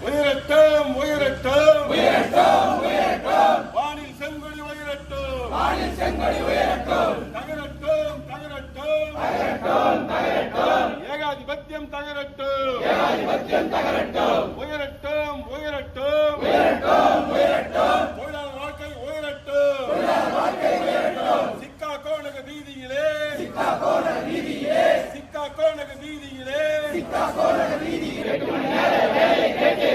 உயரட்டும் உயரட்டும் உயரட்டும் உயரட்டும் வானில் செங்கொடி உயரட்டும் வானில் செங்கொடி உயரட்டும் தகரட்டும் தகரட்டும் தகரட்டும் தகரட்டும் ஏகாதிபத்தியம் தகரட்டும் ஏகாதிபத்தியம் தகரட்டும் உயரட்டும் உயரட்டும் உயரட்டும் உயரட்டும் தொழிலாளர் வாழ்க்கை உயரட்டும் தொழிலாளர் வாழ்க்கை உயரட்டும் சிக்காகோ நகர் வீதியிலே சிக்காகோ நகர் வீதியிலே சிக்காகோ நகர் வீதியிலே சிக்காகோ நகர் வீதியிலே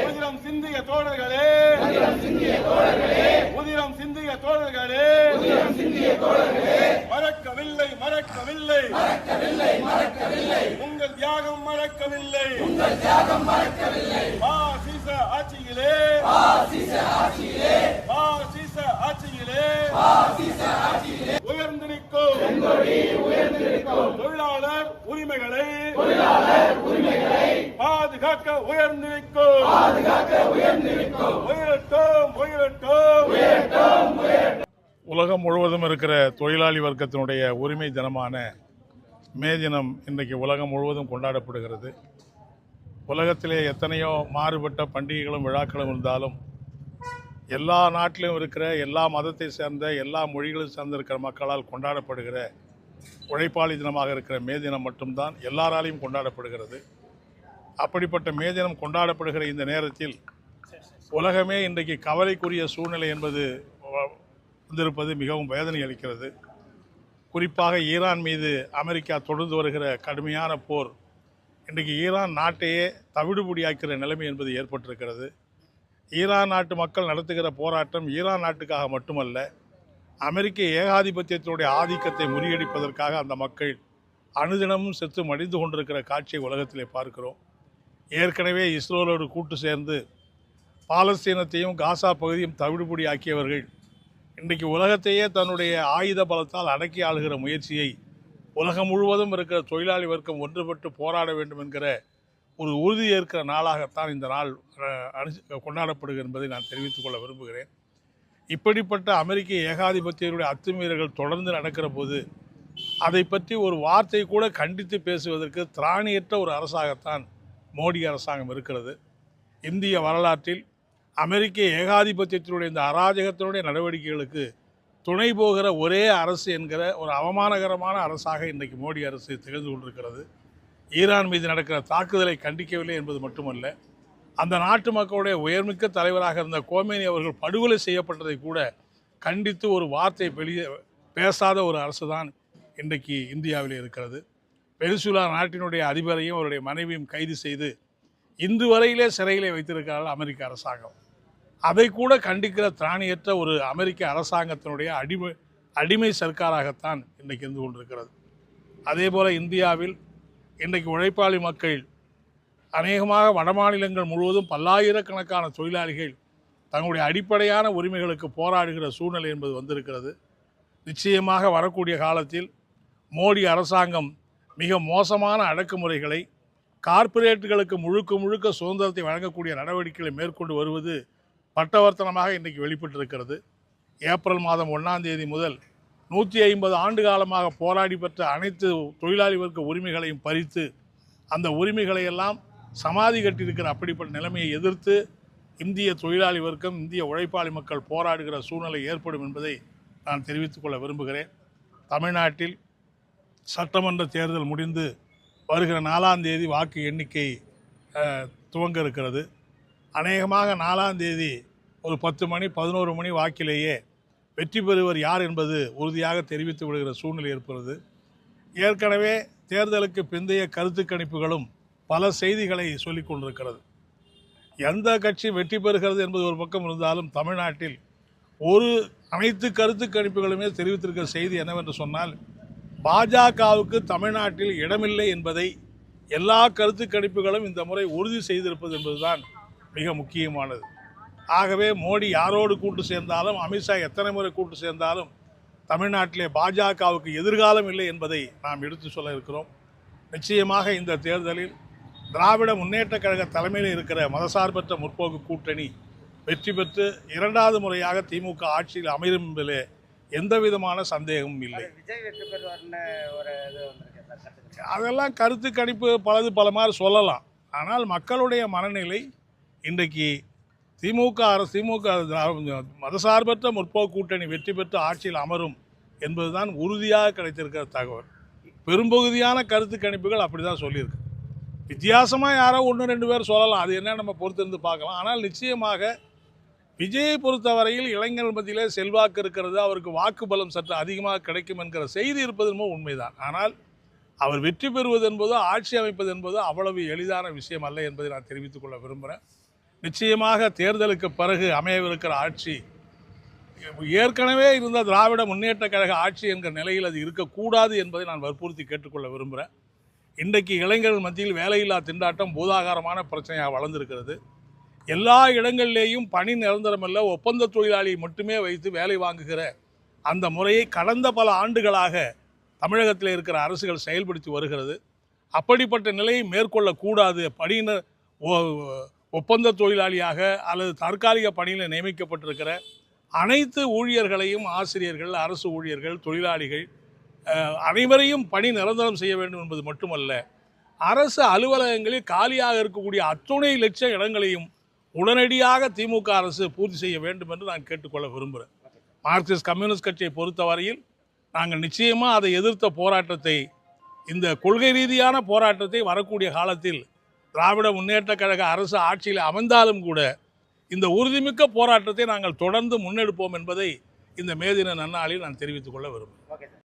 உதிரம் சிந்திய தோழர்களே உதிரம் சிந்திய தோழர்களே உதிரம் சிந்திய தோழர்களே உதிரம் சிந்திய தோழர்களே மறக்கவில்லை மறக்கவில்லை மறக்கவில்லை மறக்கவில்லை உங்கள் தியாகம் மறக்கவில்லை உங்கள் தியாகம் மறக்கவில்லை பாசிச ஆட்சியிலே பாசிச ஆட்சியிலே பாசிச ஆட்சியிலே பாசிச ஆட்சியிலே உயர்ந்து நிற்கும் செங்கொடி உயர்ந்து நிற்கும் தொழிலாளர் உரிமைகளை பாதுகாக்க உயர்ந்து நிற்கும் பாதுகாக்க உயர்ந்து நிற்கும் உயரட்டும் உயரட்டும் உயரட்டும் உயரட்டும். உலகம் முழுவதும் இருக்கிற தொழிலாளி வர்க்கத்தினுடைய உரிமை தினமான மே தினம் இன்றைக்கு உலகம் முழுவதும் கொண்டாடப்படுகிறது. உலகத்திலே எத்தனையோ மாறுபட்ட பண்டிகைகளும் விழாக்களும் இருந்தாலும் எல்லா நாட்டிலும் இருக்கிற எல்லா மதத்தை சேர்ந்த எல்லா மொழிகளும் சேர்ந்திருக்கிற மக்களால் கொண்டாடப்படுகிற உழைப்பாளி தினமாக இருக்கிற மே தினம் மட்டும்தான் எல்லாராலையும் கொண்டாடப்படுகிறது. அப்படிப்பட்ட மே தினம் கொண்டாடப்படுகிற இந்த நேரத்தில் உலகமே இன்றைக்கு கவலைக்குரிய சூழ்நிலை என்பது வந்திருப்பது மிகவும் வேதனை அளிக்கிறது. குறிப்பாக ஈரான் மீது அமெரிக்கா தொடர்ந்து வருகிற கடுமையான போர் இன்றைக்கு ஈரான் நாட்டையே தவிடுபொடியாக்கிற நிலைமை என்பது ஏற்பட்டிருக்கிறது. ஈரான் நாட்டு மக்கள் நடத்துகிற போராட்டம் ஈரான் நாட்டுக்காக மட்டுமல்ல, அமெரிக்க ஏகாதிபத்தியத்தினுடைய ஆதிக்கத்தை முறியடிப்பதற்காக அந்த மக்கள் அனுதினமும் செத்து மடிந்து கொண்டிருக்கிற காட்சியை உலகத்திலே பார்க்கிறோம். ஏற்கனவே இஸ்ரேலோடு கூட்டு சேர்ந்து பாலஸ்தீனத்தையும் காசா பகுதியும் தவிடுபொடி ஆக்கியவர்கள் இன்றைக்கு உலகத்தையே தன்னுடைய ஆயுத பலத்தால் அடக்கி ஆளுகிற முயற்சியை உலகம் முழுவதும் இருக்கிற தொழிலாளி வர்க்கம் ஒன்றுபட்டு போராட வேண்டும் என்கிற ஒரு உறுதி ஏற்கிற நாளாகத்தான் இந்த நாள் கொண்டாடப்படுகிறது என்பதை நான் தெரிவித்துக் கொள்ள விரும்புகிறேன். இப்படிப்பட்ட அமெரிக்க ஏகாதிபத்தியருடைய அத்துமீறல்கள் தொடர்ந்து நடக்கிற போது அதை பற்றி ஒரு வார்த்தை கூட கண்டித்து பேசுவதற்கு திராணியற்ற ஒரு அரசாகத்தான் மோடி அரசாங்கம் இருக்கிறது. இந்திய வரலாற்றில் அமெரிக்க ஏகாதிபத்தியத்தினுடைய இந்த அராஜகத்தினுடைய நடவடிக்கைகளுக்கு துணை போகிற ஒரே அரசு என்கிற ஒரு அவமானகரமான அரசாக இன்றைக்கு மோடி அரசு திகழ்ந்து கொண்டிருக்கிறது. ஈரான் மீது நடக்கிற தாக்குதலை கண்டிக்கவில்லை என்பது மட்டுமல்ல, அந்த நாட்டு மக்களுடைய உயர்மிக்க தலைவராக இருந்த கோமேனி அவர்கள் படுகொலை செய்யப்பட்டதை கூட கண்டித்து ஒரு வார்த்தை பேசாத ஒரு அரசு தான் இன்றைக்கு இந்தியாவில் இருக்கிறது. வெனிசுலா நாட்டினுடைய அதிபரையும் அவருடைய மனைவியும் கைது செய்து இன்று வரையிலே சிறையிலே வைத்திருக்கிறார்கள் அமெரிக்க அரசாங்கம். அதை கூட கண்டிக்கிற திராணியற்ற ஒரு அமெரிக்க அரசாங்கத்தினுடைய அடிமை சர்க்காராகத்தான் இன்றைக்கு இருந்து கொண்டிருக்கிறது. அதே போல் இந்தியாவில் இன்றைக்கு உழைப்பாளி மக்கள் அநேகமாக வடமாநிலங்கள் முழுவதும் பல்லாயிரக்கணக்கான தொழிலாளிகள் தங்களுடைய அடிப்படையான உரிமைகளுக்கு போராடுகிற சூழ்நிலை என்பது வந்திருக்கிறது. நிச்சயமாக வரக்கூடிய காலத்தில் மோடி அரசாங்கம் மிக மோசமான அடக்குமுறைகளை, கார்ப்பரேட்டுகளுக்கு முழுக்க முழுக்க சுதந்திரத்தை வழங்கக்கூடிய நடவடிக்கைகளை மேற்கொண்டு வருவது பட்டவர்த்தனமாக இன்றைக்கு வெளிப்பட்டிருக்கிறது. ஏப்ரல் மாதம் 1ஆம் தேதி முதல் 150 ஆண்டு காலமாக போராடி பெற்ற அனைத்து தொழிலாளி வர்க்க உரிமைகளையும் பறித்து அந்த உரிமைகளை எல்லாம் சமாதி கட்டியிருக்கிற அப்படிப்பட்ட நிலைமையை எதிர்த்து இந்திய தொழிலாளி வர்க்கம், இந்திய உழைப்பாளி மக்கள் போராடுகிற சூழ்நிலை ஏற்படும் என்பதை நான் தெரிவித்துக் கொள்ள விரும்புகிறேன். தமிழ்நாட்டில் சட்டமன்ற தேர்தல் முடிந்து வருகிற 4ஆம் தேதி வாக்கு எண்ணிக்கை துவங்க இருக்கிறது. அநேகமாக 4ஆம் தேதி ஒரு 10 மணி 11 மணி வாக்கிலேயே வெற்றி பெறுவர் யார் என்பது உறுதியாக தெரிவித்து விடுகிற சூழ்நிலை ஏற்படுகிறது. ஏற்கனவே தேர்தலுக்கு பிந்தைய கருத்து கணிப்புகளும் பல செய்திகளை சொல்லிக் கொண்டிருக்கிறது. எந்த கட்சி வெற்றி பெறுகிறது என்பது ஒரு பக்கம் இருந்தாலும் தமிழ்நாட்டில் அனைத்து கருத்து கணிப்புகளுமே தெரிவித்திருக்கிற செய்தி என்னவென்று சொன்னால், பாஜகவுக்கு தமிழ்நாட்டில் இடமில்லை என்பதை எல்லா கருத்து கணிப்புகளும் இந்த முறை உறுதி செய்திருப்பது என்பதுதான் மிக முக்கியமானது. ஆகவே மோடி யாரோடு கூட்டு சேர்ந்தாலும், அமித்ஷா எத்தனை முறை கூட்டு சேர்ந்தாலும் தமிழ்நாட்டிலே பாஜகவுக்கு எதிர்காலம் இல்லை என்பதை நாம் எடுத்து சொல்ல இருக்கிறோம். நிச்சயமாக இந்த தேர்தலில் திராவிட முன்னேற்றக் கழக தலைமையில் இருக்கிற மதசார்பற்ற முற்போக்கு கூட்டணி வெற்றி பெற்று இரண்டாவது முறையாக திமுக ஆட்சியில் அமையும் என்பதிலே எந்த விதமான சந்தேகமும் இல்லை. விஜய் வெற்றி பெறுவார்னு ஒரு இது வந்திருக்கு சார் கருத்து. அதெல்லாம் கருத்து கணிப்பு பல மாதிரி சொல்லலாம். ஆனால் மக்களுடைய மனநிலை இன்றைக்கு திமுக மதசார்பற்ற முற்போக்கு கூட்டணி வெற்றி பெற்று ஆட்சியில் அமரும் என்பதுதான் உறுதியாக கிடைத்திருக்கிற தகவல். பெரும்பகுதியான கருத்து கணிப்புகள் அப்படி தான் சொல்லியிருக்கு. வித்தியாசமாக யாரோ 1-2 பேர் சொல்லலாம், அது என்ன நம்ம பொறுத்திருந்து பார்க்கலாம். ஆனால் நிச்சயமாக விஜயை பொறுத்தவரையில் இளைஞர்கள் மத்தியிலே செல்வாக்கு இருக்கிறது, அவருக்கு வாக்கு பலம் சற்று அதிகமாக கிடைக்கும் என்கிற செய்தி இருப்பது என்பது உண்மைதான். ஆனால் அவர் வெற்றி பெறுவது என்பதோ ஆட்சி அமைப்பது என்பதோ அவ்வளவு எளிதான விஷயம் அல்ல என்பதை நான் தெரிவித்துக் கொள்ள விரும்புகிறேன். நிச்சயமாக தேர்தலுக்கு பிறகு அமையவிருக்கிற ஆட்சி ஏற்கனவே இருந்த திராவிட முன்னேற்ற கழக ஆட்சி என்கிற நிலையில் அது இருக்கக்கூடாது என்பதை நான் வற்புறுத்தி கேட்டுக்கொள்ள விரும்புகிறேன். இன்றைக்கு இளைஞர்கள் மத்தியில் வேலையில்லா திண்டாட்டம் பூதாகாரமான பிரச்சனையாக வளர்ந்திருக்கிறது. எல்லா இடங்களிலேயும் பணி நிரந்தரமல்ல, ஒப்பந்த தொழிலாளியை மட்டுமே வைத்து வேலை வாங்குகிற அந்த முறையை கடந்த பல ஆண்டுகளாக தமிழகத்தில் இருக்கிற அரசுகள் செயல்படுத்தி வருகிறது. அப்படிப்பட்ட நிலையை மேற்கொள்ளக்கூடாது. பணியினர் ஒப்பந்த தொழிலாளியாக அல்லது தற்காலிக பணியில் நியமிக்கப்பட்டிருக்கிற அனைத்து ஊழியர்களையும், ஆசிரியர்கள், அரசு ஊழியர்கள், தொழிலாளிகள் அனைவரையும் பணி நிரந்தரம் செய்ய வேண்டும் என்பது மட்டுமல்ல, அரசு அலுவலகங்களில் காலியாக இருக்கக்கூடிய அத்துணை லட்சம் இடங்களையும் உடனடியாக திமுக அரசு பூர்த்தி செய்ய வேண்டும் என்று நான் கேட்டுக்கொள்ள விரும்புகிறேன். மார்க்சிஸ்ட் கம்யூனிஸ்ட் கட்சியை பொறுத்தவரையில் நாங்கள் நிச்சயமாக அதை எதிர்த்த போராட்டத்தை, இந்த கொள்கை ரீதியான போராட்டத்தை வரக்கூடிய காலத்தில் திராவிட முன்னேற்ற கழக அரசு ஆட்சியில் அமைந்தாலும் கூட இந்த உறுதிமிக்க போராட்டத்தை நாங்கள் தொடர்ந்து முன்னெடுப்போம் என்பதை இந்த மே தின நன்னாளில் நான் தெரிவித்துக் கொள்ள விரும்புகிறேன்.